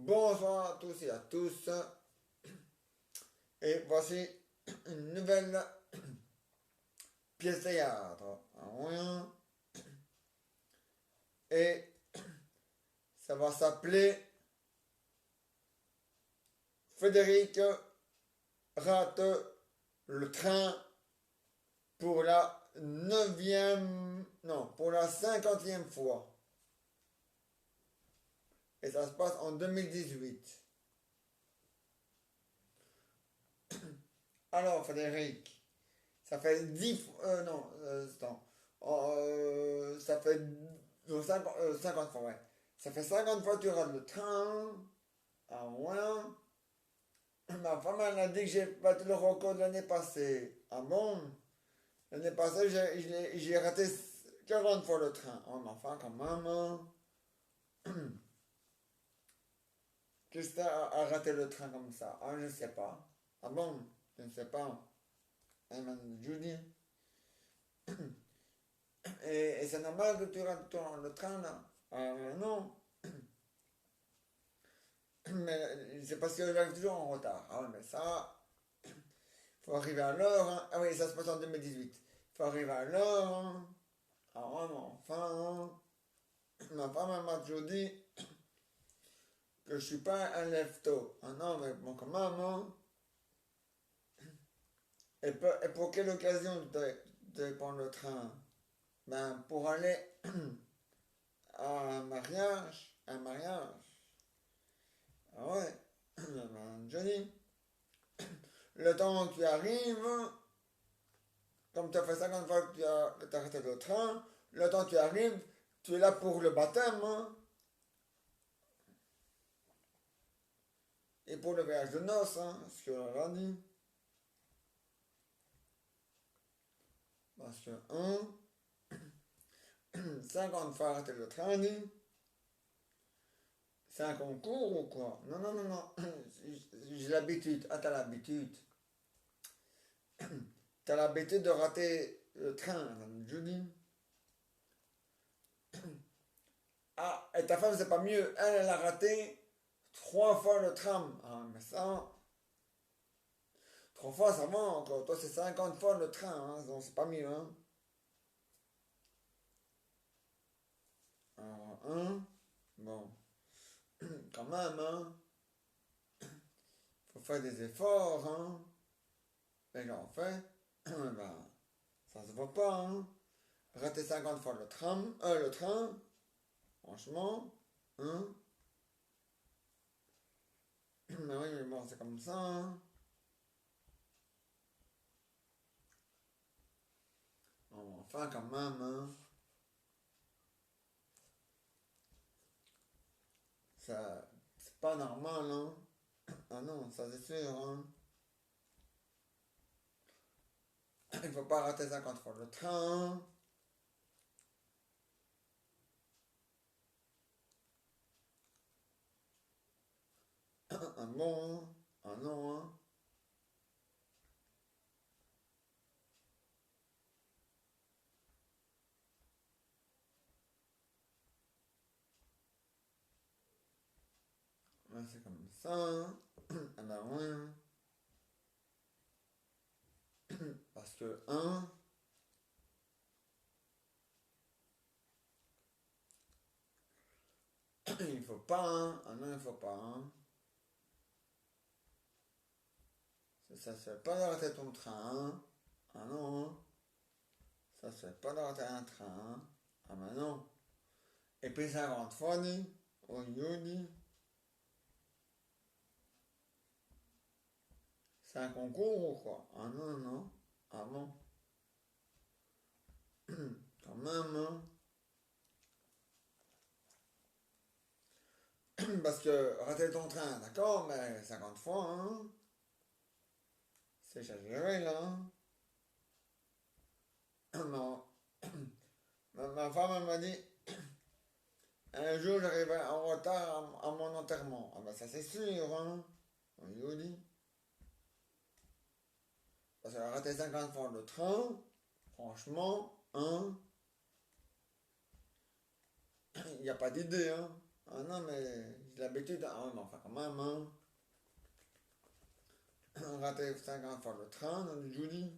Bonsoir à tous et à tous. Et voici une nouvelle pièce théâtre. Et ça va s'appeler Frédéric rate le train pour la neuvième, non, pour la 50e fois. Et ça se passe en 2018. Alors, Frédéric, ça fait 10 fois, non, attends. Ça fait 50 fois, ouais. Ça fait 50 fois que tu rates le train. Ah ouais. Ma femme, elle a dit que j'ai battu le record de l'année passée. Ah bon? L'année passée, j'ai raté 40 fois le train. Oh, mais enfin, quand même, hein. Qu'est-ce que t'as à rater le train comme ça? Ah, je ne sais pas. Ah bon? Je ne sais pas. Eh ben, je dis. Et c'est normal que tu rates le train, là? Ah, non. Mais c'est parce que j'arrive toujours en retard. Ah ouais, mais ça, faut arriver à l'heure, hein. Ah oui, ça se passe en 2018. Faut arriver à l'heure, hein. Ah ouais, mais enfin, hein. Ma femme elle m'a toujours dit que je suis pas un lève-tôt. Ah non, mais bon, quand même, hein. Et pour quelle occasion de prendre le train? Ben, pour aller à un mariage. Un mariage. Ah ouais. Ben, Johnny, le temps que tu arrives, comme tu as fait 50 fois que tu as arrêté le train, le temps que tu arrives, tu es là pour le baptême, hein, et pour le voyage de noces, hein, ce que l'on a dit. Parce que, 50 fois arrêter le train, dit, c'est un concours ou quoi? Non, non, non, non, j'ai l'habitude. Ah, t'as l'habitude. T'as l'habitude de rater le train, je dis. Ah, et ta femme, c'est pas mieux. Elle a raté 3 fois le tram. Ah, mais ça, 3 fois, ça va encore. Toi, c'est 50 fois le train, hein, donc c'est pas mieux, hein. Alors, bon, quand même, hein. Faut faire des efforts, hein. Et j'en fais. Ben, ça se voit pas, hein. Rater 50 fois le train, franchement, hein. Mais oui, mais bon, c'est comme ça, hein. Bon, enfin, quand même, hein. Ça, c'est pas normal, hein. Ah non, ça c'est sûr, hein. Il faut pas rater 50 fois le train. Ah bon, hein. Ah non, hein. Ouais, c'est comme ça, hein. Ah ben oui, hein. Parce que, il faut pas, hein. Ah non, il faut pas, hein. Ça se fait pas d'arrêter ton train, hein. Ah non, hein. Ça se fait pas d'arrêter un train, hein. Ah ben non. Et puis 50 fois, dit. Oh, yo, dit. C'est un concours ou quoi? Ah non, non. Ah bon. Quand même, hein. Parce que rater ton train, d'accord, mais 50 fois, hein. C'est exagéré, là, hein. Non. Ma femme, elle m'a dit, un jour, j'arriverai en retard à mon enterrement. Ah ben ça, c'est sûr, hein. On lui dit. Parce qu'elle a raté 50 fois le train, franchement, hein, il n'y a pas d'idée, hein. Ah non, mais j'ai l'habitude. Ah ouais, mais enfin, quand même, hein. Rater 50 fois le train, on dit Julie.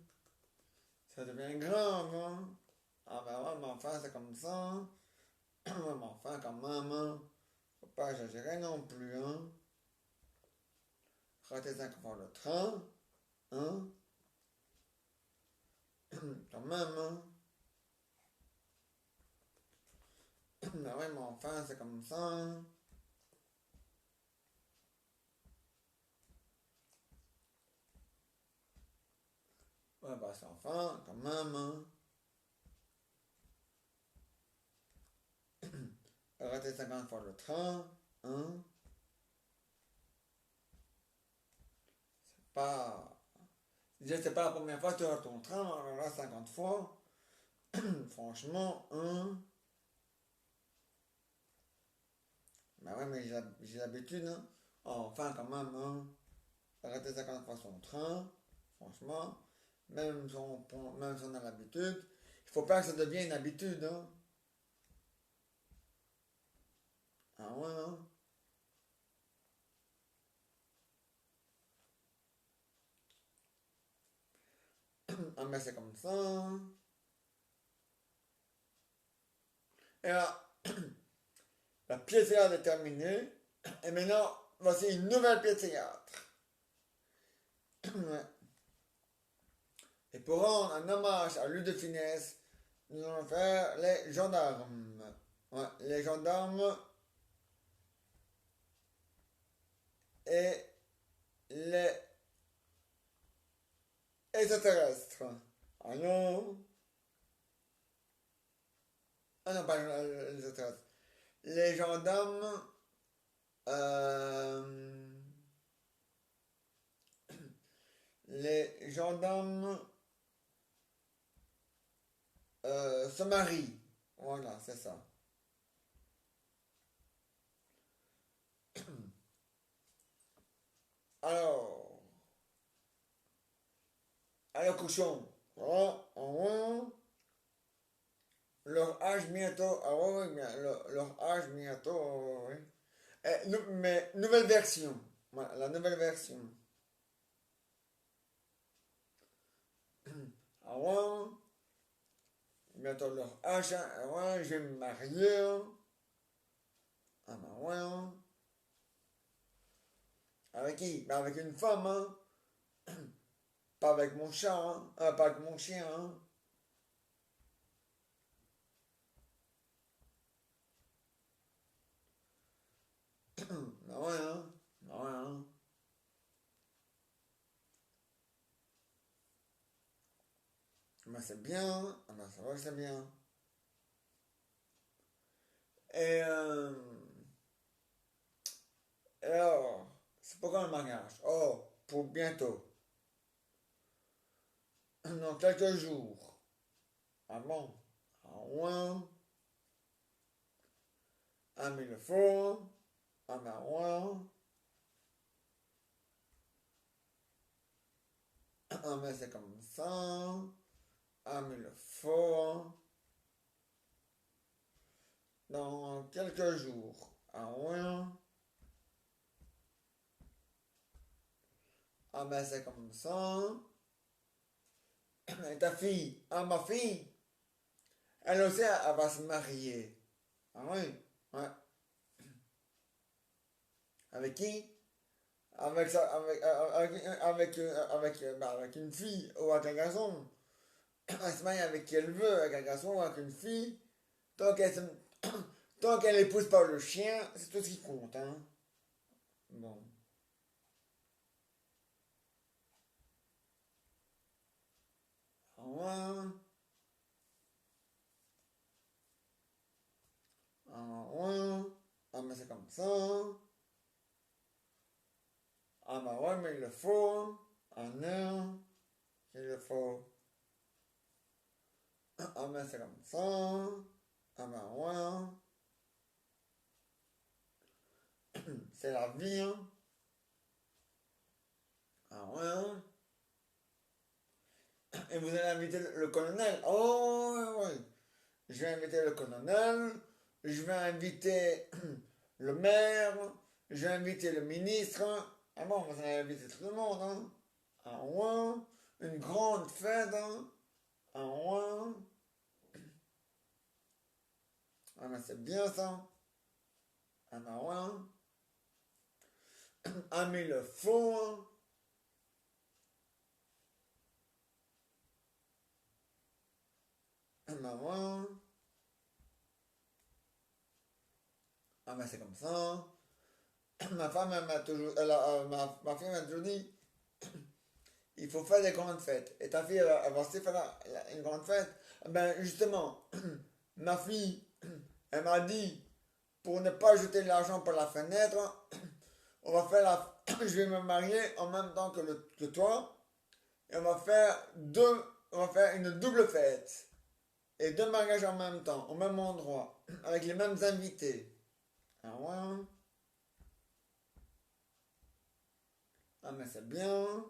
Ça devient grave, hein. Ah ben ouais, mais enfin, c'est comme ça, hein. Ouais, mais enfin, quand même, hein. Faut pas exagérer non plus, hein. Rater 5 fois le train, hein. Quand même, hein. Ben ouais, mais enfin, c'est comme ça, hein. Ouais, bah c'est enfin, quand même, hein. Rater 50 fois le train, hein. Pas. Déjà, c'est pas la première fois que tu as ton train, alors là, 50 fois. Franchement, hein. Bah ouais, mais j'ai l'habitude, hein. Enfin, quand même, hein. Arrêter 50 fois son train, franchement, même si on a l'habitude, il faut pas que ça devienne une habitude, hein. Ah ouais, hein. Ah, mais c'est comme ça, hein. Et là, la pièce théâtre est terminée. Et maintenant, voici une nouvelle pièce théâtre. Ouais. Et pour rendre un hommage à Louis de Finesse, nous allons faire les gendarmes. Ouais, les gendarmes et les extraterrestres. Ah non? Ah non, pas les extraterrestres. Les gendarmes. euh, les gendarmes se marient. Voilà, c'est ça. Alors, alors cochon. Voilà, leur âge bientôt. Ah ouais, ouais, bien, leur âge bientôt. Ouais. Mais nouvelle version. Voilà, la nouvelle version. Ah ouais, bientôt leur âge. Ah ouais, je vais me marier, hein. Ah bah ouais, hein. Avec qui? Bah avec une femme, hein. Pas avec mon chat, hein. Pas avec mon chien, hein. Bah ouais, hein. Bah ouais, hein. Bah c'est bien, hein. Ah bah ça va, c'est bien. Et alors, c'est pour quand le mariage? Oh, pour bientôt. Dans quelques jours. Ah bon? Ah ouais. Ah mais il le faut. Ah bah ouais. Ah mais c'est comme ça. Ah mais il le faut. Dans quelques jours. Ah ouais. Ah ben c'est comme ça. Et ta fille, ah ma fille, elle aussi, elle va se marier. Ah oui, ouais. Avec qui? Avec, ça, avec une fille ou avec un garçon. Elle se marie avec qui elle veut, avec un garçon ou avec une fille. Tant qu'elle se- tant qu'elle épouse pas le chien, c'est tout ce qui compte, hein. Bon. Ah ouais, ah ouais. Ah mais c'est comme ça. Ah bah ouais, mais il le faut. Ah non, il le faut. Ah ben c'est comme ça. Ah ben ouais. C'est la vie, hein. Ah ouais. Et vous allez inviter le colonel. Oh ouais, ouais. Je vais inviter le colonel. Je vais inviter le maire, j'ai invité le ministre. Ah bon, vous avez invité tout le monde, hein. Ah ouais, une grande fête, hein. Ah ouais. Ah mais c'est bien ça. Ah bah ouais. Ah mais le faux, hein. Ah bah ouais. Ah mais c'est comme ça, hein. Ma femme, elle m'a toujours, ma fille m'a toujours dit, il faut faire des grandes fêtes. Et ta fille, elle va aussi faire une grande fête. Ben justement, ma fille, elle m'a dit, pour ne pas jeter l'argent par la fenêtre, on va faire je vais me marier en même temps que toi. Et on va faire une double fête. Et deux mariages en même temps, au même endroit, avec les mêmes invités. Ah ouais? Ah mais c'est bien.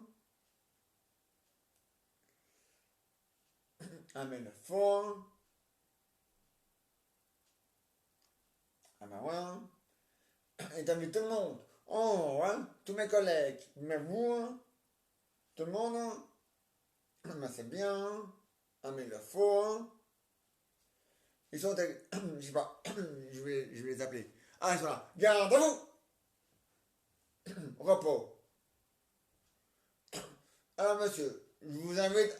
Ah mais le fond. Ah bah ouais. Et t'invites tout le monde. Oh ouais, tous mes collègues. Mais vous, hein, tout le monde, hein. Ah mais c'est bien. Ah mais le fond. Ils sont, je sais pas, je vais les appeler. Ah ils sont là. Gardez-vous. Repos. Alors monsieur, je vous invite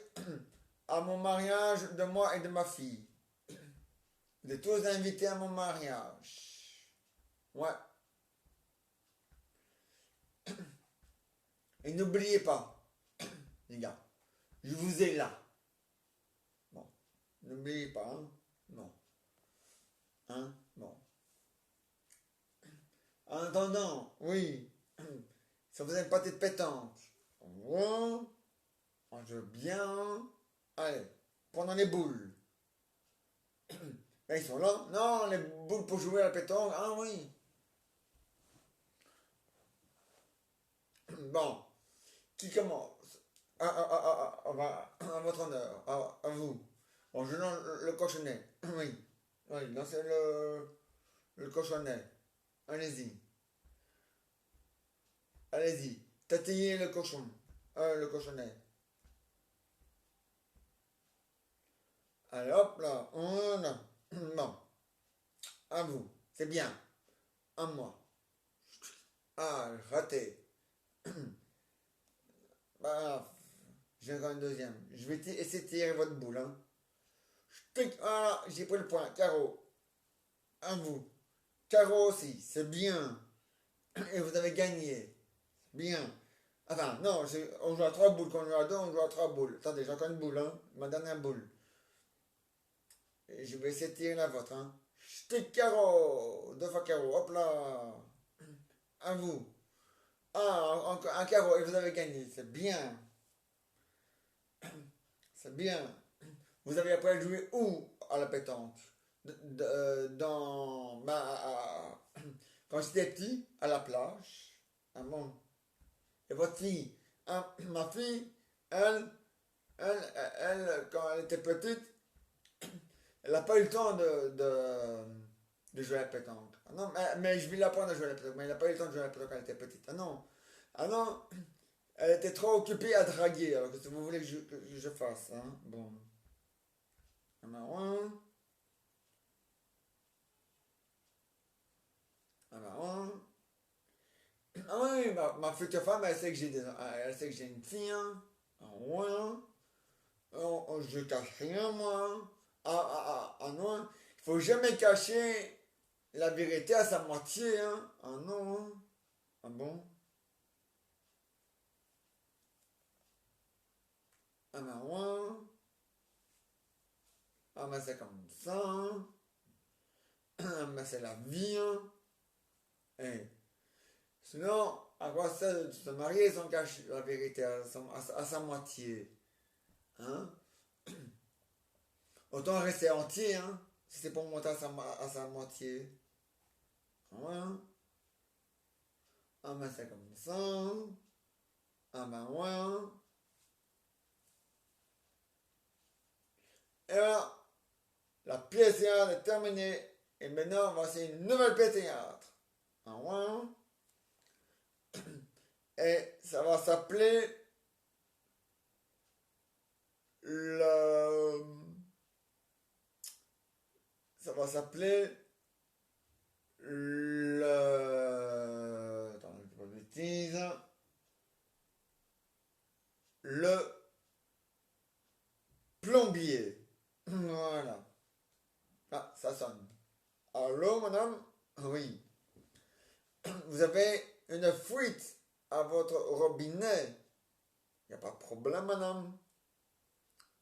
à mon mariage de moi et de ma fille. Vous êtes tous invités à mon mariage. Ouais. Et n'oubliez pas, les gars, je vous ai là. Bon. N'oubliez pas, hein. Bon. Hein? Bon. En attendant, oui. Ça vous a une pâté de pétanque. Ouais. On joue bien. Allez, prenons les boules. Là, ils sont là. Non, les boules pour jouer à la pétanque. Ah oui. Bon. Qui commence? À votre honneur. À vous. Bon, je lance le cochonnet. Oui. Oui, lancez le cochonnet. Allez-y. Allez-y. Tatillez le cochon. Le cochonnet. Allez, hop là. Voilà. Bon. À vous. C'est bien. À moi. Ah, raté. Bah, j'ai encore une deuxième. Je vais essayer de tirer votre boule, hein. Ah, j'ai pris le point. Carreau. À vous. Carreau aussi. C'est bien. Et vous avez gagné. Bien. Enfin, non, on joue à trois boules. Quand on joue à deux, on joue à trois boules. Attendez, j'ai encore une boule, hein. Ma dernière boule. Et je vais essayer de tirer la vôtre, hein. Stick carreau. Deux fois carreau. Hop là. À vous. Ah, encore un carreau. Et vous avez gagné. C'est bien. C'est bien. Vous avez appris à jouer où à la pétanque? Dans quand j'étais petit, à la plage. Ah bon. Et votre fille? Ah, ma fille, elle, quand elle était petite, elle n'a pas eu le temps de jouer à la pétanque. Ah non, mais je vais l'apprendre à jouer à la pétanque. Mais elle n'a pas eu le temps de jouer à la pétanque quand elle était petite. Ah non. Ah non. Elle était trop occupée à draguer. Alors que si vous voulez que je fasse, hein. Bon. Ah ben, ouais. Ah ben, ouais. Ah oui, ma future femme, elle sait que elle sait que j'ai une fille, hein. Ah ouais, hein. Je cache rien, moi. Non. Il faut jamais cacher la vérité à sa moitié, hein. Ah non, hein. Ah bon? Ah ben ouais. Ah ben c'est comme ça, hein. Ah ben c'est la vie, hein. Eh. Sinon, à quoi ça de se marier sans cacher la vérité à sa moitié? Hein? Autant rester entier, hein, si c'est pour monter à sa moitié. Ouais, hein. Ah ben c'est comme ça, hein. Ah ben ouais, hein. Et là, la pièce théâtre est terminée. Et maintenant, voici une nouvelle pièce théâtre. Ah ouais. Et ça va s'appeler le... Ça va s'appeler le... Attends, je dis pas de bêtises. Le plombier. Voilà. Ah, ça sonne. Allô, madame? Oui. Vous avez une fuite à votre robinet. Il n'y a pas de problème, madame.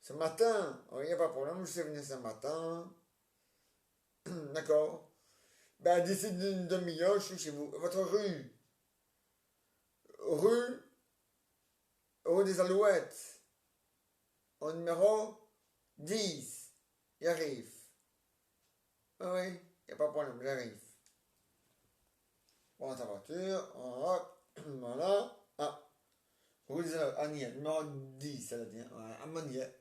Ce matin. Oui, il n'y a pas de problème. Je suis venu ce matin. D'accord. Ben, d'ici une demi-heure, je suis chez vous. Votre rue. Rue. Rue des Alouettes. Au numéro 10. Il arrive. Oui, il n'y a pas de problème, j'arrive. Prends sa voiture. Hop. Voilà. Ah. Rue des Alouettes. Ah, niais. Numéro 10, ça veut dire. Voilà. Ah, niais.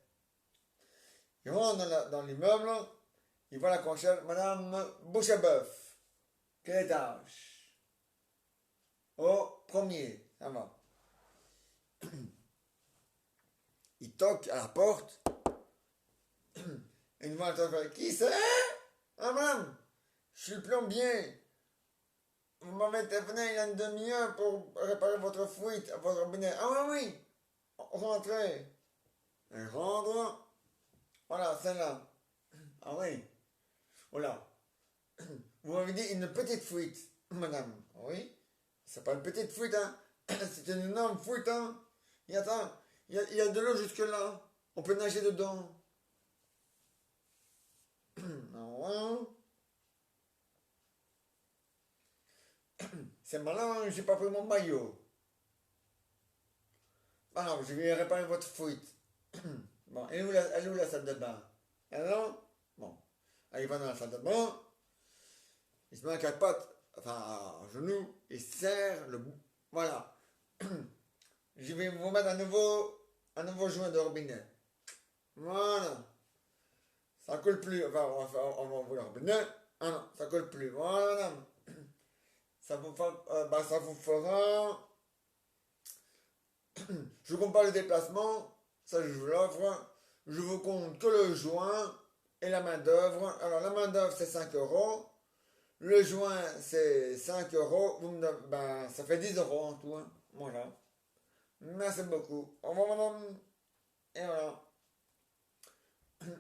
Il rentre dans l'immeuble. Il voit la concierge. Madame Bouche à bœuf. Quel étage? Au premier. Ça va. Il toque à la porte. Et il voit le qui c'est? Ah, madame, je suis le plombier. Vous m'avez téléphoné il y a une demi-heure pour réparer votre fuite à votre robinet. Ah oui, oui. Rentrez. Elle rentre. Voilà, celle-là. Ah oui. Voilà. Vous m'avez dit une petite fuite, madame. Oui. C'est pas une petite fuite, hein. C'est une énorme fuite, hein. Et attends, il y a de l'eau jusque-là. On peut nager dedans. Ah ouais. C'est malin, j'ai pas pris mon maillot. Ah non, je vais réparer votre fuite. Bon, elle est où la salle de bain? Alors, bon, elle va dans la salle de bain, il se met à quatre pattes, enfin à genoux, il serre le bout. Voilà. Je vais vous mettre un nouveau joint de robinet. Voilà. Ça coule plus. Enfin, on va ouvrir le robinet. Ah non, ça coule plus. Voilà, madame. Ça vous fera. Je vous compte pas le déplacement. Ça, je vous l'offre. Je vous compte que le joint et la main-d'œuvre. Alors, la main-d'œuvre, c'est 5 euros. Le joint, c'est 5 euros. Ça fait 10 euros en tout, hein. Voilà. Merci beaucoup. Au revoir, madame. Et voilà.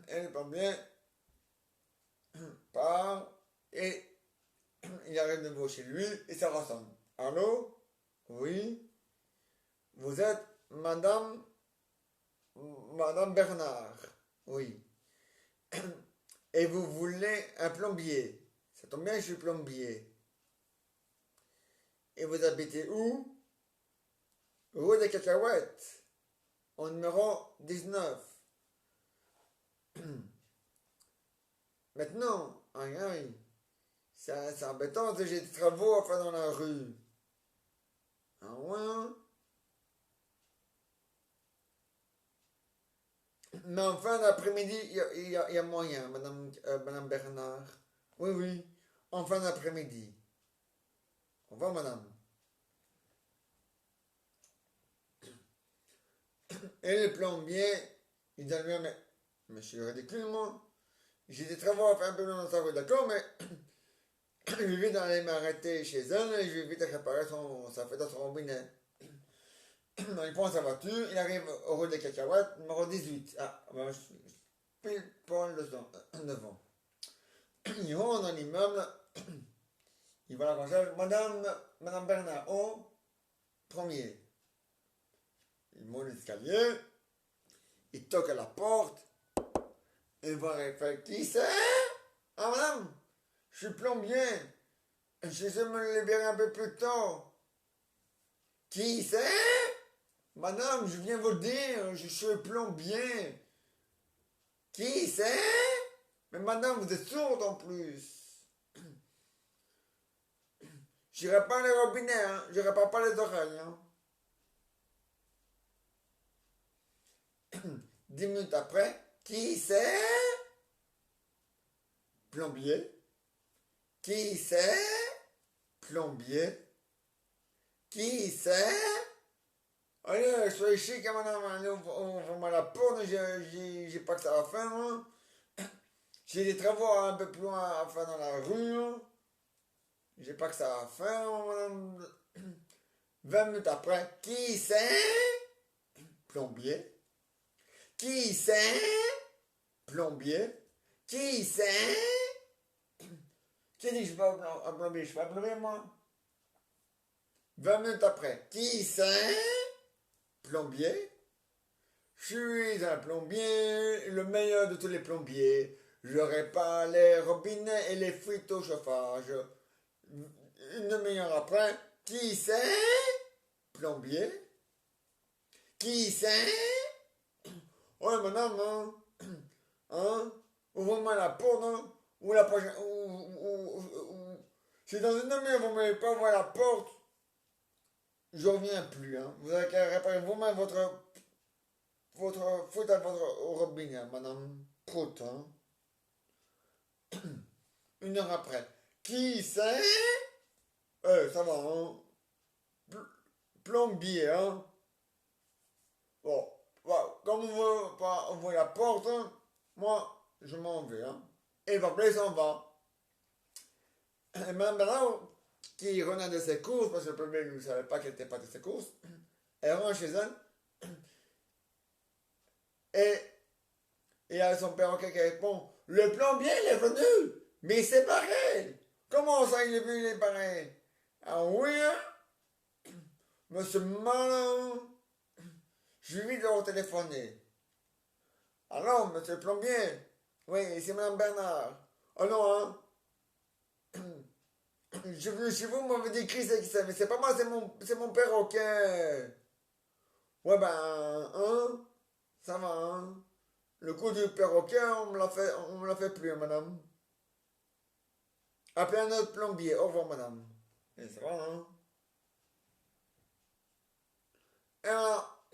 Et le plombier part. Et il arrive de nouveau chez lui. Et ça ressonne. Allô? Oui. Vous êtes Madame Bernard. Oui. Et vous voulez un plombier. Ça tombe bien, je suis plombier. Et vous habitez où? Rue des Cacahuètes. Au numéro 19. Maintenant, aïe aïe. C'est embêtant, j'ai des travaux à faire dans la rue. Ah ouais? Mais en fin d'après-midi, il y a moyen, Madame Bernard. Oui, oui. En fin d'après-midi. Au revoir, madame. Et le plombier, il dit à lui, mais je suis ridicule, moi. J'ai des travaux à faire un peu dans sa rue, d'accord, mais je vais vite aller m'arrêter chez elle et je vais vite réparer sa fête à son robinet. Il prend sa voiture, il arrive au rue des Cacahuètes, numéro 18. Ah, ben, je suis pile poil devant. Il rentre dans l'immeuble, il va à la concierge, Madame Bernard, au premier. Il monte l'escalier, il toque à la porte, il va faire qui c'est? Ah, madame, je suis plombier, je me libérer un peu plus tôt. Qui c'est? Madame, je viens vous dire, je suis plombier. Qui c'est? Mais madame, vous êtes sourde en plus. J'irai pas les robinets, hein. Je répare pas les oreilles, hein. 10 minutes après, qui c'est? Plombier. Qui c'est? plombier. Qui c'est? Allez, soyez chic, hein, madame, allez, ouvre-moi la porte, j'ai pas que ça à faire, moi. J'ai des travaux un peu plus loin à faire dans la rue, hein. J'ai pas que ça à faire, madame. 20 minutes après, qui c'est? Plombier. Qui c'est? Plombier. Qui c'est? Qui dit que je suis pas un plombier? Je suis pas un plombier, moi. 20 minutes après, qui c'est? Plombier. Je suis un plombier, le meilleur de tous les plombiers. Je répare les robinets et les fuites au chauffage. Une demi-heure après, qui c'est? Plombier. Qui c'est? Ouais, madame, hein? Hein? Ouvre-moi la porte, hein? Ou la prochaine. Si dans une demi-heure vous ne m'avez pas ouvert la porte, je reviens plus, hein? Vous avez qu'à réparer vous-même votre faute à votre robinet, madame Prout, hein? Une heure après. Qui c'est? Ça va, hein? Plombier, hein? Bon, voilà. Comme on veut pas ouvrir la porte, hein, moi, je m'en vais, hein? Et le papa, il s'en va. Et Mme Bernard, qui revenait de ses courses, parce que le plombier ne savait pas qu'elle n'était pas de ses courses, elle rentre chez elle, et il y a son perroquet qui répond, le plombier, il est venu, mais il s'est barré. Comment ça, il est venu, il est barré? Ah oui, hein? Monsieur Malin, je lui de téléphoner. Alors, monsieur le plombier? Oui, c'est Madame Bernard. Oh non, hein? Je suis venu chez vous, vous m'avez dit qui c'est, mais c'est pas moi, c'est mon perroquet. Ouais, ben, hein? Ça va, hein? Le coup du perroquet, on me l'a fait plus, hein, madame. Appelez un autre plombier. Au revoir, madame. Et ça va, hein? Et alors,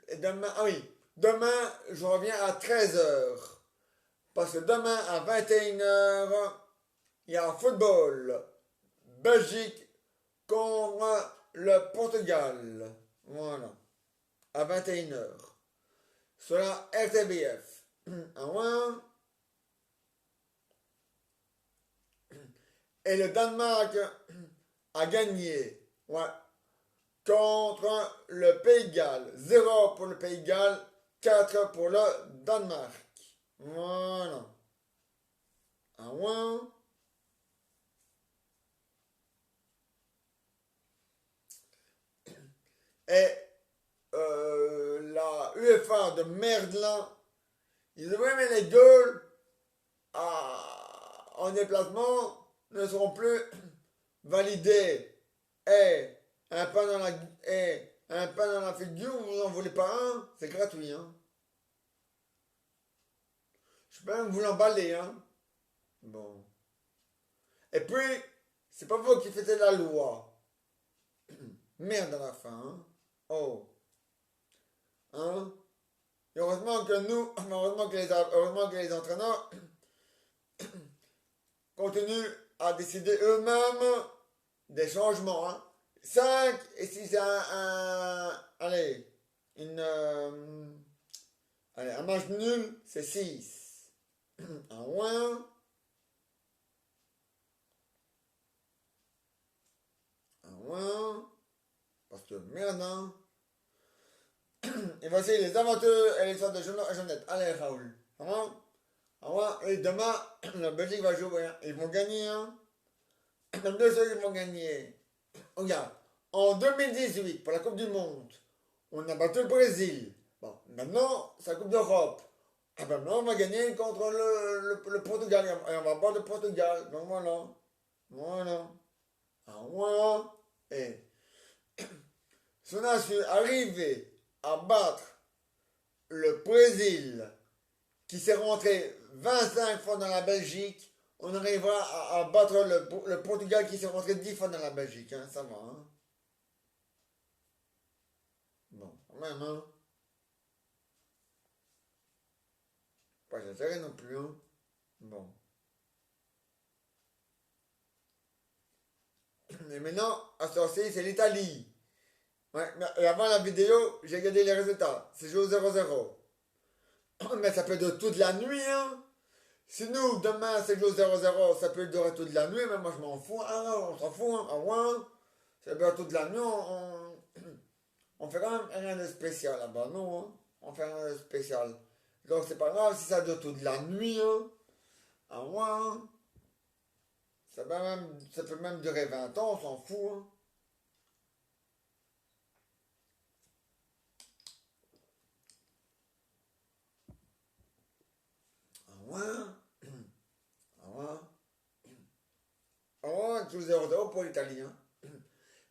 et demain, ah oui, demain, je reviens à 13 h. Parce que demain, à 21 h, il y a un football. Belgique contre le Portugal. Voilà. À 21 h. Sur la RTBF. Ah ouais. Et le Danemark a gagné. Ouais. Contre le Pays de Galles. 0 pour le Pays de Galles, 4 pour le Danemark. Voilà. Ah ouais. Et la UEFA de merde là, ils disent oui mais les gueules en déplacement ne seront plus validés. Et un pain dans la et un pain dans la figure, vous en voulez pas un, c'est gratuit, hein. Je peux même vous l'emballer, hein. Bon. Et puis, c'est pas vous qui faites la loi. Merde à la fin, hein. Oh. Hein? Et heureusement que nous, heureusement que les entraîneurs continuent à décider eux-mêmes des changements, hein. 5 et si c'est allez, une, allez, un match nul, c'est 6. Un ouin, un ouin, parce que merde, hein. Et voici les aventures et l'histoire de Jeannette. Allez, Raoul. Comment? Ah ouais, et demain, la Belgique va jouer, hein. Ils vont gagner, hein. Même deux seuls, ils vont gagner. Regarde, en 2018, pour la Coupe du Monde, on a battu le Brésil. Bon, maintenant, c'est la Coupe d'Europe. Ah ben maintenant, on va gagner contre le Portugal. Et on va battre le Portugal. Donc voilà. Voilà. Ah voilà. Et si on a su arriver à battre le Brésil, qui s'est rentré 25 fois dans la Belgique, on arrivera à battre le Portugal qui s'est rentré 10 fois dans la Belgique. Hein, ça va, hein. Bon, quand même, hein. Pas exagéré non plus, hein. Bon. Et maintenant, à ce temps-ci, c'est l'Italie. Ouais, et avant la vidéo, j'ai regardé les résultats. C'est joué 0-0. Mais ça peut durer toute la nuit, hein. Si nous, demain, c'est joué 0-0, ça peut durer toute la nuit, mais moi je m'en fous, hein, on s'en fout, hein, ouais. Ça peut durer toute la nuit, on fait quand même rien de spécial là-bas, non, hein. On fait rien de spécial. Donc c'est pas grave si ça dure toute la nuit, hein. Ah ouais, hein. Ça peut même durer 20 ans, on s'en fout, hein. Ah ouais, ah ouais. Ah ouais, tout 0-0 pour l'Italie, hein. Il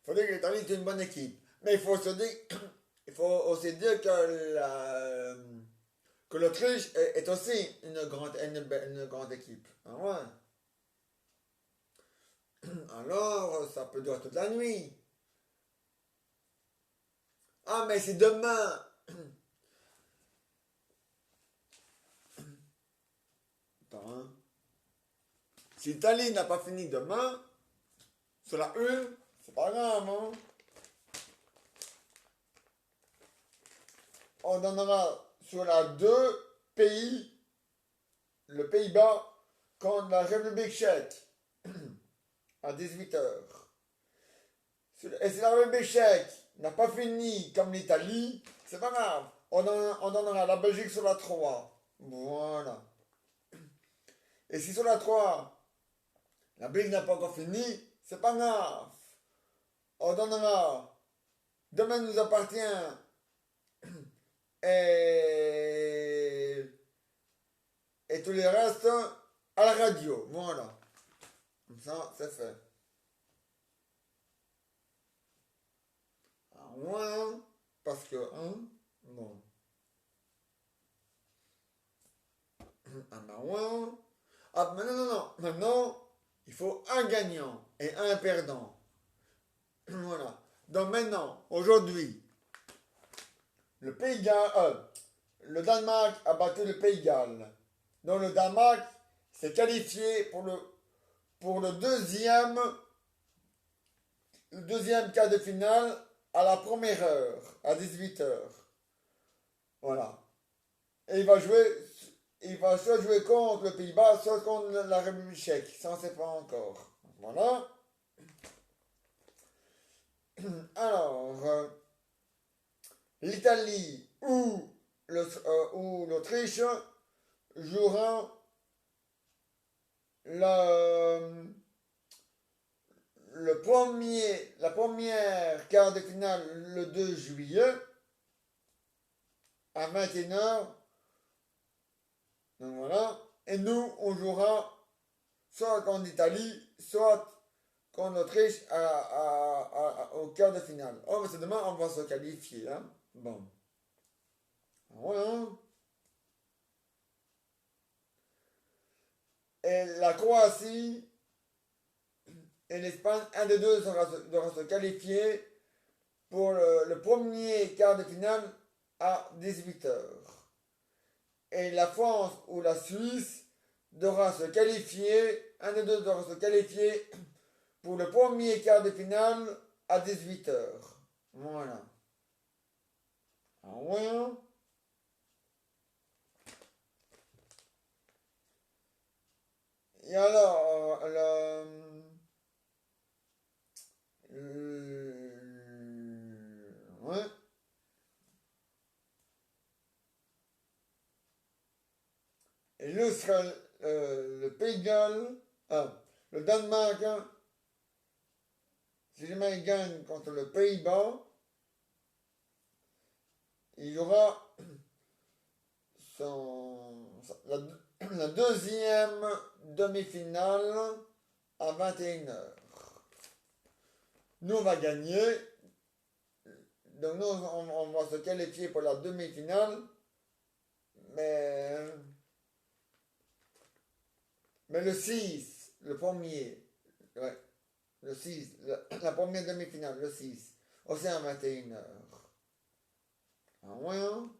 faut dire que l'Italie est une bonne équipe. Mais il faut se dire, il faut aussi dire que l'Autriche est aussi une grande équipe. Ah ouais. Alors, ça peut durer toute la nuit. Ah, mais si demain, attends, hein. Si l'Italie n'a pas fini demain, sur la une, c'est pas grave, hein. On donnera sur la 2 pays, le Pays-Bas contre la République tchèque à 18 h. Et si la République tchèque n'a pas fini comme l'Italie, c'est pas grave. On donnera la Belgique sur la 3. Voilà. Et si sur la 3, la Belgique n'a pas encore fini, c'est pas grave. On donnera Demain nous appartient et, et tous les restes à la radio. Voilà. Comme ça, c'est fait. Ah, ouais, parce que, hein, bon. Ah, bah, ouais. Ah, mais non, non, non. Maintenant, il faut un gagnant et un perdant. Voilà. Donc maintenant, aujourd'hui, le Danemark a battu le Pays de Galles. Donc le Danemark s'est qualifié pour le deuxième quart de finale à la première heure, à 18 h. Voilà. Et il va soit jouer contre le Pays-Bas, soit contre la République tchèque. Ça, on ne sait pas encore. Voilà. Alors, l'Italie ou l'Autriche joueront le, la première quart de finale le 2 juillet à 21 h. Donc voilà. Et nous, on jouera soit contre l'Italie, soit contre l'Autriche au quart de finale. Oh, mais c'est demain, on va se qualifier. Hein? Bon. Voilà. Et la Croatie et l'Espagne, un des deux devra se qualifier pour le premier quart de finale à 18 h. Et la France ou la Suisse devra se qualifier, un des deux devra se qualifier pour le premier quart de finale à 18 h. Voilà. Ah ouais. Et alors, ouais. Et le Pays de Galles, le Danemark, hein, si jamais il gagne contre le Pays-Bas, il y aura la deuxième demi-finale à 21 h. Nous, on va gagner. Donc, nous, on va se qualifier pour la demi-finale. Mais le 6, le premier, ouais, le 6, la première demi-finale, le 6, aussi à 21 h. Ah ouais, hein?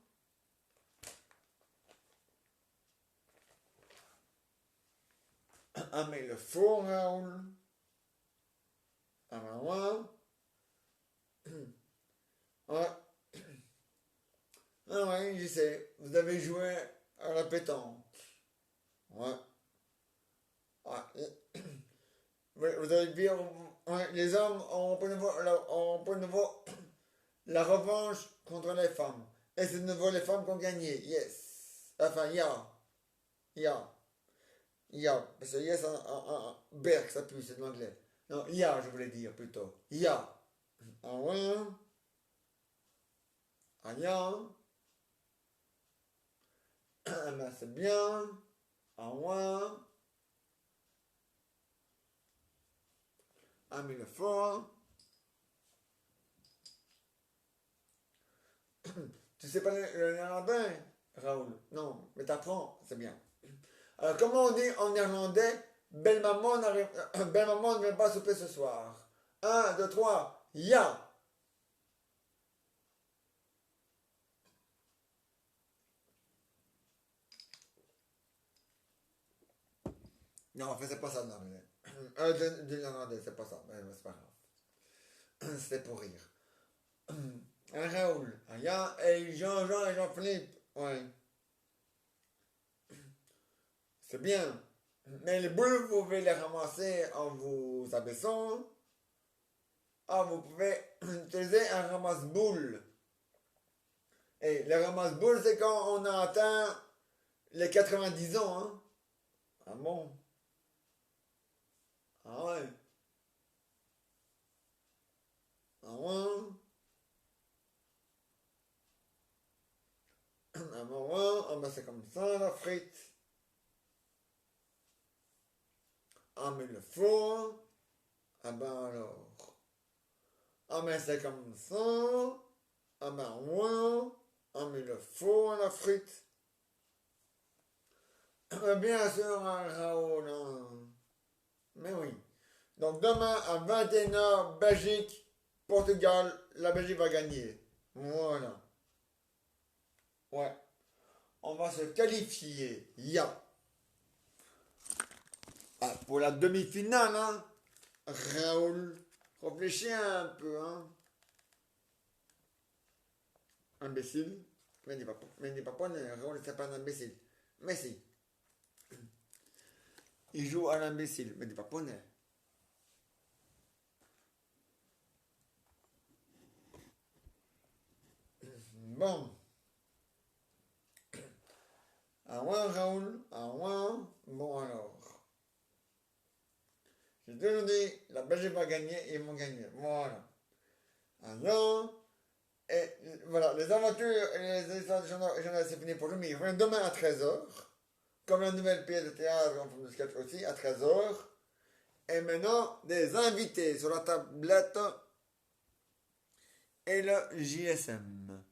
Ah, mais le faux, Raoul. Ah ben moi, ouais, ah ouais, je sais, vous avez joué à la pétanque. Ouais, ouais. Vous avez bien, ouais, les hommes ont pour nouveau la revanche contre les femmes. Et c'est de nouveau les femmes qui ont gagné, yes. Enfin, parce que yes, Berk, ça pue, c'est de l'anglais. Non, je voulais dire plutôt. Ah ouais, ah ben c'est bien. Ah ouais, ah mais le fort. Tu sais pas le néerlandais, Raoul? Non, mais t'apprends, c'est bien. Alors, comment on dit en néerlandais, belle maman, belle maman ne vient pas souper ce soir? Un, deux, trois, ya. Non, en fait, c'est pas ça, non, mais. Du néerlandais, c'est pas ça, mais c'est pas grave. C'était pour rire. Un Raoul, un ya, et Jean-Jean et Jean-Philippe, ouais, c'est bien. Mais les boules, vous pouvez les ramasser en vous abaissant. Ah, vous pouvez utiliser un ramasse-boule. Et le ramasse-boule, c'est quand on a atteint les 90 ans, hein. Ah bon? Ah ouais? Ah ouais? Ah ben ouais? Ah ben c'est comme ça, la frite. Ah mais le four? Ah ben alors. Ah mais c'est comme ça. Ah ben ouais? Ah mais le four, la frite. Bien sûr, hein, Raoul, hein. Mais oui. Donc demain à 21h, Belgique, Portugal, la Belgique va gagner. Voilà. Ouais. On va se qualifier. Ah, pour la demi-finale, hein. Raoul, réfléchis un peu, hein. Imbécile. Mais n'est pas Raoul, c'est pas un imbécile. Mais si, il joue à l'imbécile, mais n'est pas poney. Bon. À moi, Raoul. À moi. Bon alors. J'ai toujours dit, la Belgique va gagner, ils vont gagner. Voilà. Alors, et voilà, les aventures et les histoires de journal, c'est fini pour aujourd'hui. Mais ils reviennent demain à 13h. Comme la nouvelle pièce de théâtre en forme de sketch aussi, à 13h. Et maintenant, des invités sur la tablette et le JSM.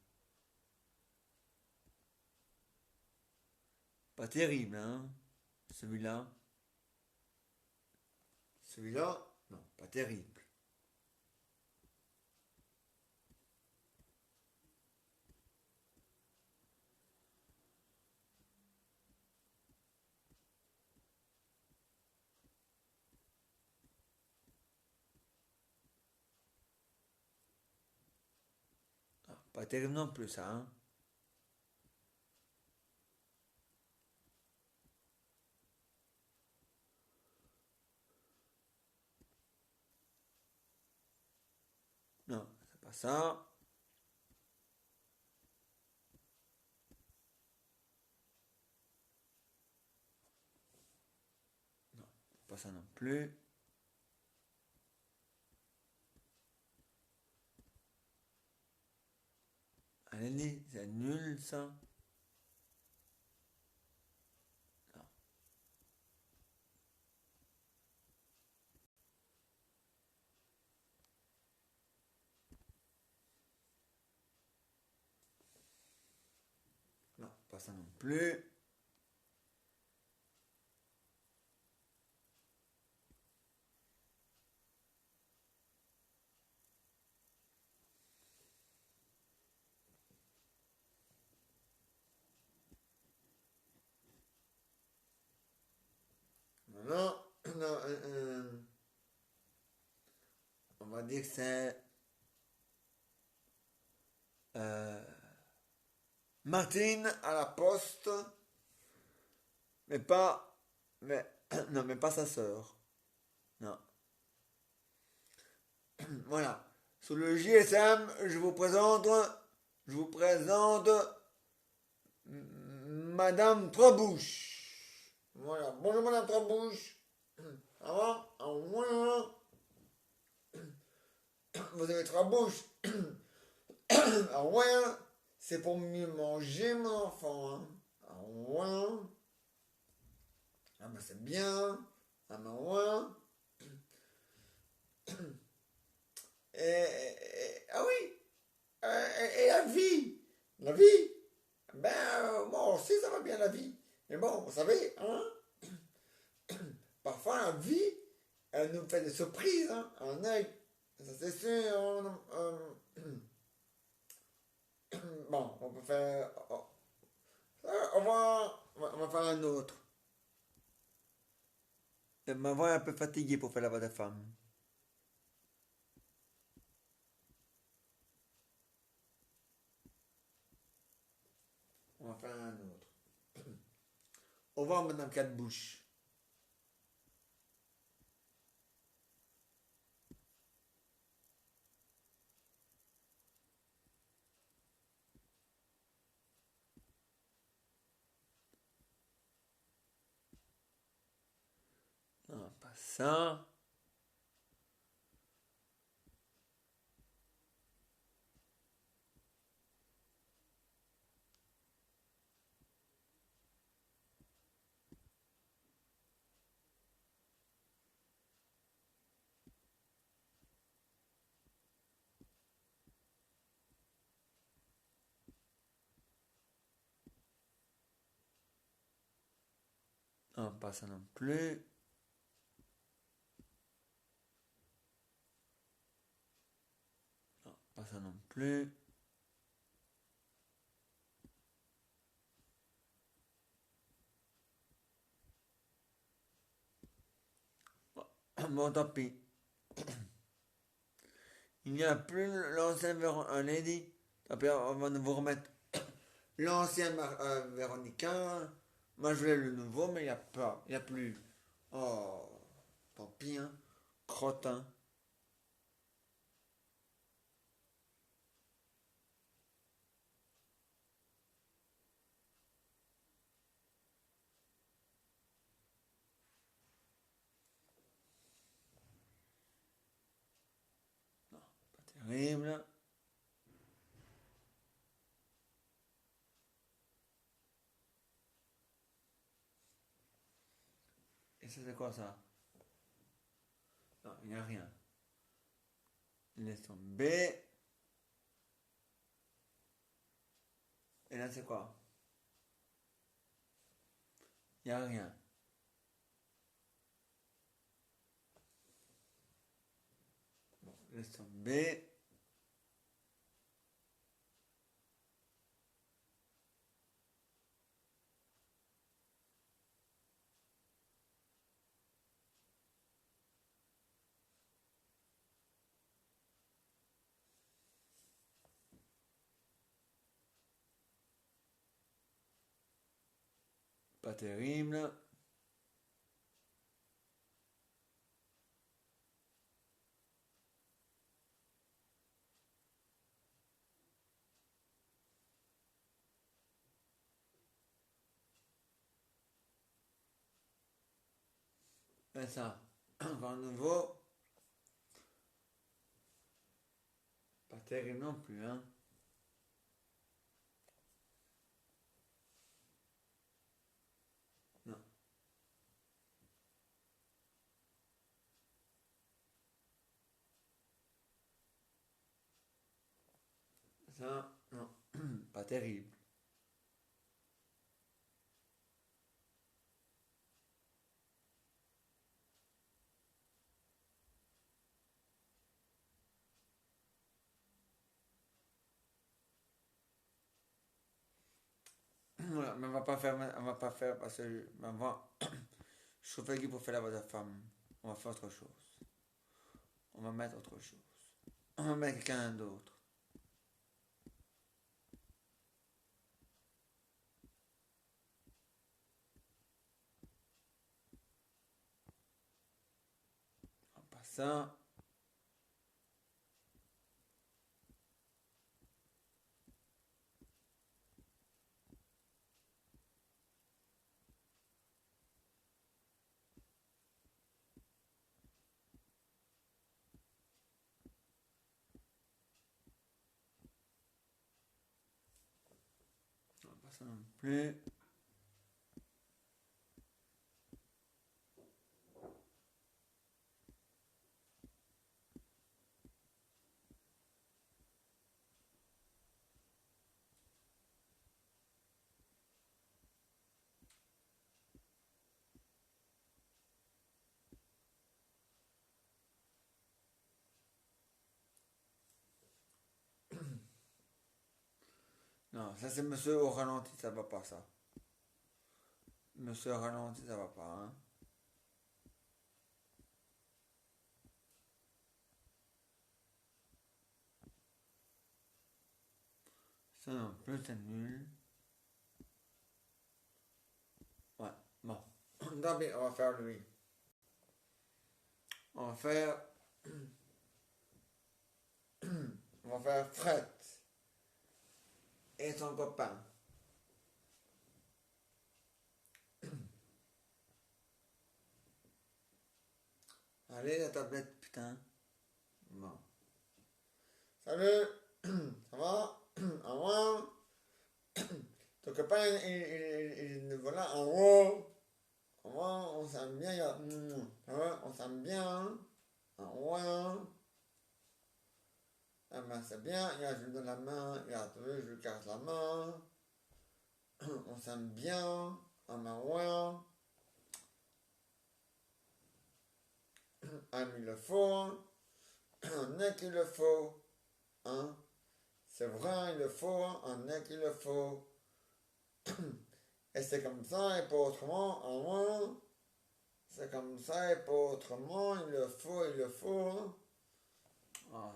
Pas terrible, hein? Celui-là. Celui-là, non, pas terrible. Ah, pas terrible non plus, ça, hein? Non, c'est pas ça. Non, pas ça non plus. Allez, c'est nul, ça. Non, non, pas ça non plus. Non, non, on va dire que c'est euh, Martine à la poste, mais pas, mais, non, mais pas sa sœur. Non. Voilà. Sur le JSM, je vous présente Madame Trebouche. Voilà. Bonjour Madame Trebouche. Ça va? Ah, ouais. Vous avez Trebouche. Ah ouais. C'est pour mieux manger, mon enfant. Hein. Ah ouais. Ah ben c'est bien. Ah ben ouais. Ah oui. Et la vie. La vie. Ben, moi aussi, ça va bien la vie. Mais bon, vous savez, hein, parfois la vie, elle nous fait des surprises, hein, un œil. Ça c'est sûr. Bon, on peut faire. On va faire un autre. Ma voix est un peu fatiguée pour faire la voix de femme. On va faire un autre. Au revoir, Madame Quatre-Bouches. Non, pas ça. Non, pas ça non plus. Non, pas ça non plus. Bon, tant pis. Il n'y a plus l'ancien Lady. Tant pis, on va vous remettre l'ancien Véronica. Moi, je voulais le nouveau, mais il n'y a pas. Il n'y a plus. Oh, tant pis, hein. Crottin. Terrible. Et ça, c'est quoi ça? Non, il n'y a rien. Laisse tomber. Et là, c'est quoi? Il n'y a rien. Bon, laisse tomber. Pas terrible. Et ça, encore nouveau. Pas terrible non plus, hein. Non. Ça, non. Pas terrible. Voilà, mais on va pas faire parce que on va chauffer qui pour faire la voix de femme. On va faire autre chose. on va mettre autre chose. On va mettre quelqu'un d'autre. Pas ça. Pas ça non plus. Non, ça c'est monsieur au ralenti, ça va pas ça. Monsieur au ralenti, ça va pas, hein. Ça non plus, c'est nul. Ouais, bon. Tant pis, on va faire lui. On va faire. On va faire Fred et son copain. Allez, la tablette, putain. Bon. Salut, ça va? En haut? Ton copain, il voilà, en haut. En haut, on s'aime bien, on s'aime bien. En haut. Ah ben c'est bien, il a je lui donne la main, regarde, je lui casse la main. On s'aime bien. Ah ben ouais. Ah mais il le faut. On est qu'il le faut. Hein? C'est vrai, il le faut, on est qu'il le faut. Et c'est comme ça et pas autrement, en moins. C'est comme ça et pas autrement, il le faut, il le faut. Ah.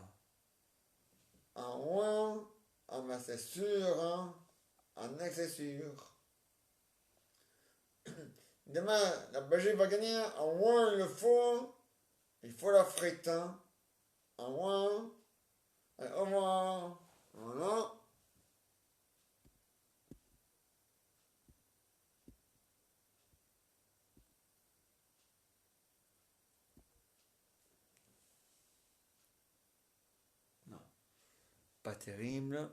En moins, ah ben c'est sûr, hein. En est c'est sûr. Demain, la Belgique va gagner, en moins il le faut. Il faut la frite, hein. En moins. Allez, au revoir. Voilà. Non, pas terrible.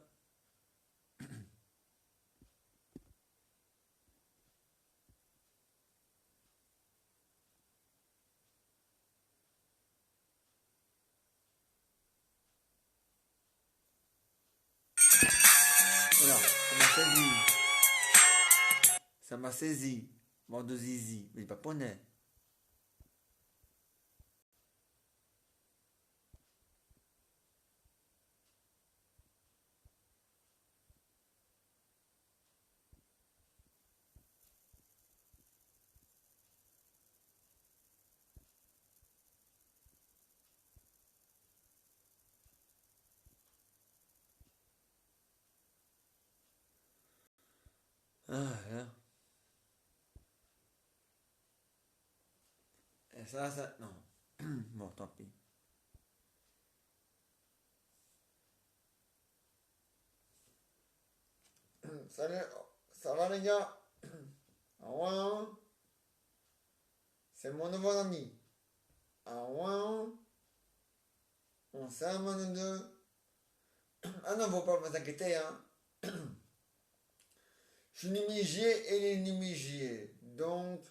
Voilà, ça m'a saisi. Ça m'a saisi. Mort de zizi. Mais pas poney. Ah, là. Et ça, non. Bon, tant pis. Salut, ça va les gars? Ah ouais, hein. C'est mon nouveau ami. Ah ouais, hein. On s'aime nous deux. Ah non, faut pas vous inquiéter, hein. Je suis nimigier et il est nimigier. Donc,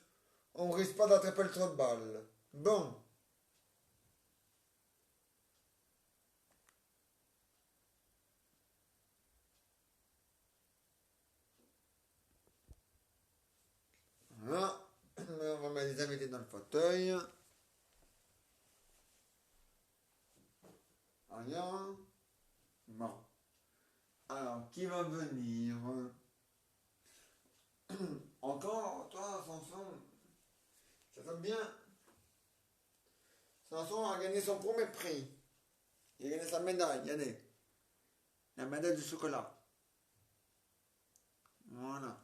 on risque pas d'attraper le trou de balle. Bon. Voilà. On va mettre les invités dans le fauteuil. Rien. Bon. Alors, qui va venir? Encore, toi, Samson, ça tombe bien. Samson a gagné son premier prix. Il a gagné sa médaille, regardez. La médaille du chocolat. Voilà.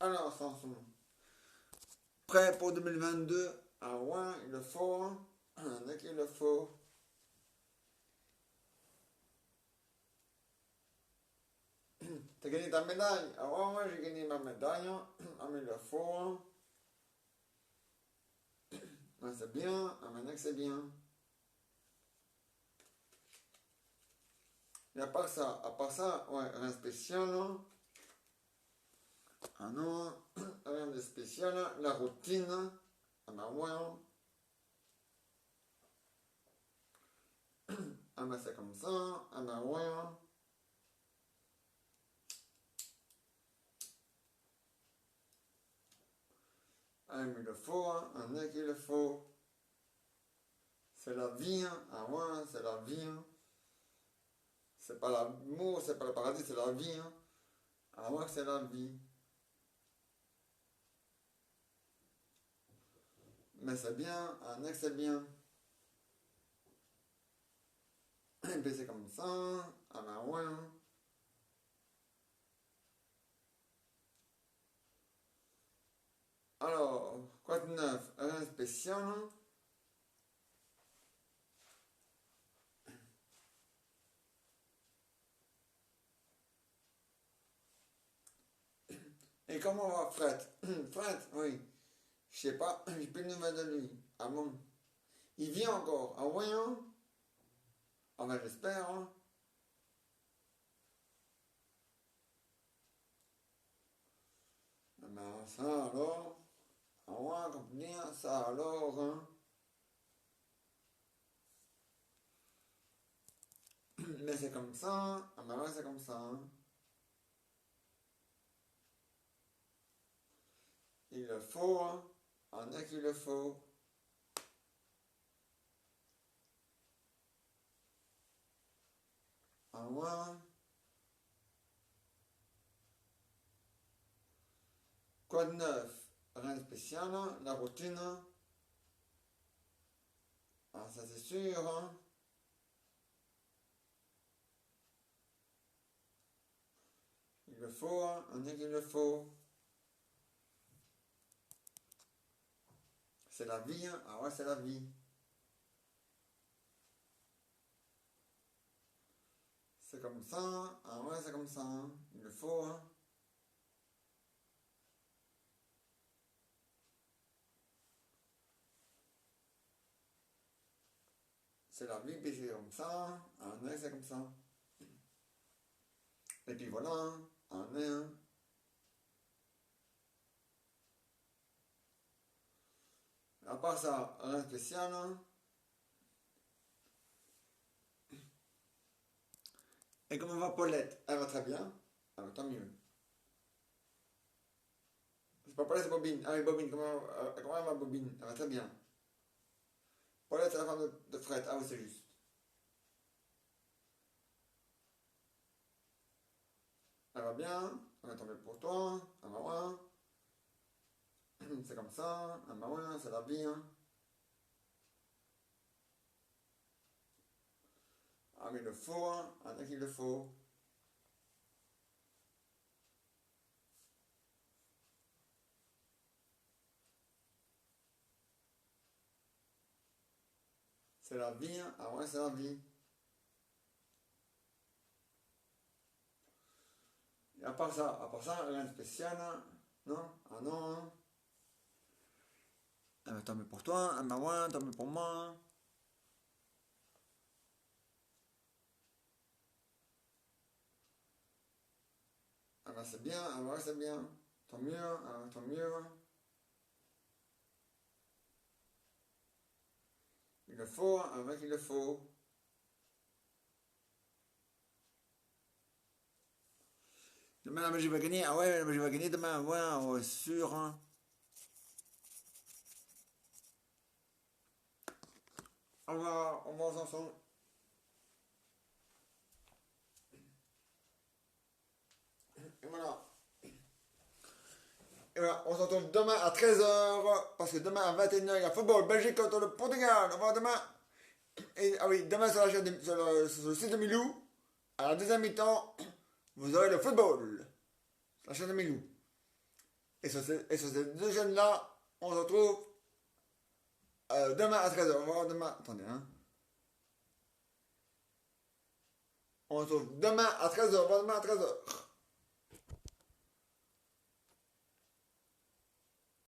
Alors, Samson. Prêt pour 2022. Ah ouais, il le faut. Dès qu'il le faut. T'as gagné ta médaille? Ah ouais, moi j'ai gagné ma médaille. Ah mais il le faut. Ah, c'est bien. Ah maintenant que c'est bien. Et à part ça, ouais, rien de spécial. Hein. Ah non, rien de spécial. La routine. Ah bah ouais. Hein. Ah bah c'est comme ça. Ah bah ouais. Hein. Ah mais il le faut. Hein. Un est qu'il le faut. C'est la vie. Hein. Ah ouais, c'est la vie. Hein. C'est pas l'amour, c'est pas le paradis, c'est la vie. Hein. Ah ouais, c'est la vie. Mais c'est bien, un ex c'est bien. Et puis c'est comme ça. Ah ben ouais. Hein. Alors, quoi de neuf? Rien de spécial. Hein. Et comment va Fred? Fred, oui. Je sais pas, j'ai plus de nouvelles de lui. Ah bon? Il vit encore. Ah ouais, hein? Ah ben j'espère. Hein. Ah ben ça alors. Ah ouais, comme bien, ça alors. Hein. Mais c'est comme ça. Ah ben ouais, c'est comme ça. Hein. Il le faut. Hein. En a qu'il le faut. Ah ouais. Quoi de neuf? Rien de spécial, hein. La routine. Hein. Ah, ça c'est sûr, hein. Il le faut, hein. On dit qu'il le faut. C'est la vie, hein. Ah ouais, c'est la vie. C'est comme ça, hein. Ah ouais, c'est comme ça, hein. Il le faut, hein. C'est la vie, puis c'est comme ça, hein. Ah ouais, c'est comme ça. Et puis voilà, hein. Ah ouais, hein. À part ça, rien de spécial, hein. Et comment va Paulette? Elle va très bien. Ah bah, tant mieux. C'est pas Paulette, c'est Bobine. Ah oui, Bobine, comment elle va Bobine? Elle va très bien. Paulette, c'est la femme de Fred. Ah oui, c'est juste. Elle va bien. Elle va tomber pour toi. Ah bah ouais. C'est comme ça. Ah bah ouais, c'est la vie, hein. Ah mais il le faut, hein. Ah, dès qu'il le faut. C'est la vie, hein. Ah ouais, c'est la vie. Et à part ça, rien de spécial, hein. Non? Ah non, hein. Ah bah tant mieux pour toi. Ah bah ouais, tant mieux pour moi. Ah bah c'est bien, ah ouais, c'est bien. Tant mieux, ah, tant mieux. Il le faut, hein. Un mec, il le faut. Demain, la magie va gagner. Ah ouais, la magie va gagner demain. Ouais, sûr, hein. On va ensemble. Et voilà. Et voilà, on se retrouve demain à 13h, parce que demain à 21h, il y a football Belgique contre le Portugal. On va voir demain. Et, ah oui, demain sur, sur le site de Milou, à la deuxième mi-temps, vous aurez le football. Sur la chaîne de Milou. Et sur ces deux chaînes-là, on se retrouve demain à 13h. On va voir demain. Attendez, hein. On se retrouve demain à 13h. On va voir demain à 13h.